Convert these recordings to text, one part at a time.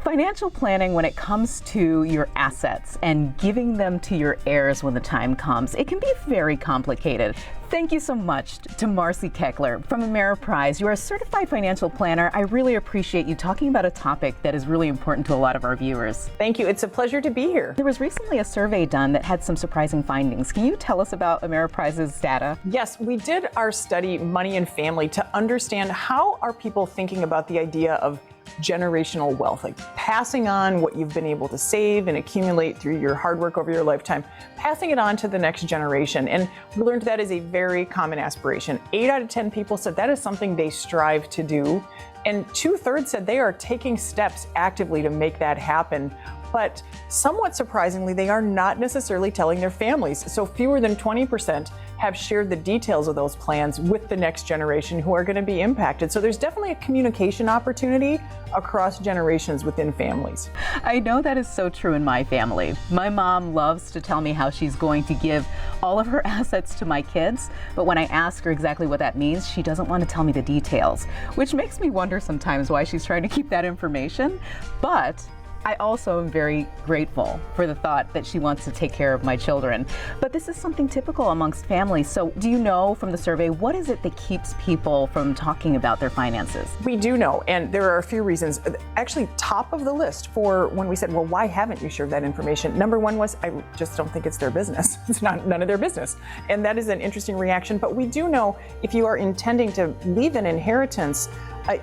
Financial planning, when it comes to your assets and giving them to your heirs when the time comes, it can be very complicated. Thank you so much to Marcy Keckler from Ameriprise. You're a certified financial planner. I really appreciate you talking about a topic that is really important to a lot of our viewers. Thank you. It's a pleasure to be here. There was recently a survey done that had some surprising findings. Can you tell us about Ameriprise's data? Yes, we did our study, Money and Family, to understand how are people thinking about the idea of generational wealth, like passing on what you've been able to save and accumulate through your hard work over your lifetime, passing it on to the next generation. And we learned that is a very common aspiration. 8 out of 10 people said that is something they strive to do. And 2/3 said they are taking steps actively to make that happen. But somewhat surprisingly, they are not necessarily telling their families. So fewer than 20% have shared the details of those plans with the next generation who are going to be impacted. So there's definitely a communication opportunity across generations within families. I know that is so true in my family. My mom loves to tell me how she's going to give all of her assets to my kids, but when I ask her exactly what that means, she doesn't want to tell me the details, which makes me wonder sometimes why she's trying to keep that information. But I also am very grateful for the thought that she wants to take care of my children. But this is something typical amongst families. So do you know from the survey, what is it that keeps people from talking about their finances? We do know, and there are a few reasons. Actually, top of the list for when we said, well, why haven't you shared that information? Number one was, I just don't think it's their business. It's none of their business. And that is an interesting reaction. But we do know if you are intending to leave an inheritance,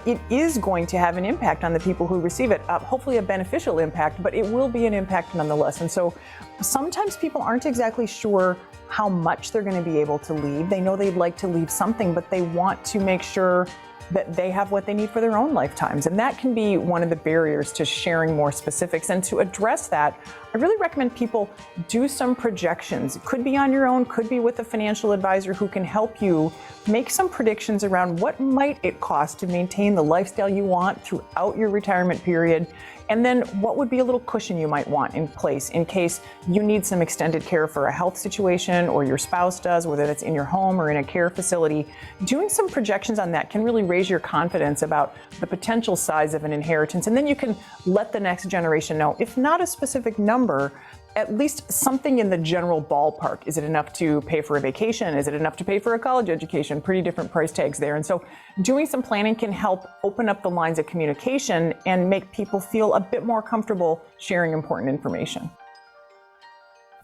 it is going to have an impact on the people who receive it, hopefully a beneficial impact, but it will be an impact nonetheless. And so sometimes people aren't exactly sure how much they're going to be able to leave. They know they'd like to leave something, but they want to make sure that they have what they need for their own lifetimes. And that can be one of the barriers to sharing more specifics. And to address that, I really recommend people do some projections. It could be on your own, could be with a financial advisor who can help you make some predictions around what might it cost to maintain the lifestyle you want throughout your retirement period. And then what would be a little cushion you might want in place in case you need some extended care for a health situation or your spouse does, whether that's in your home or in a care facility. Doing some projections on that can really raise your confidence about the potential size of an inheritance. And then you can let the next generation know, if not a specific number, at least something in the general ballpark. Is it enough to pay for a vacation? Is it enough to pay for a college education? Pretty different price tags there. And so doing some planning can help open up the lines of communication and make people feel a bit more comfortable sharing important information.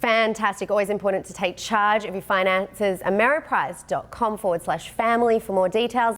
Fantastic. Always important to take charge of your finances. Ameriprise.com/family for more details.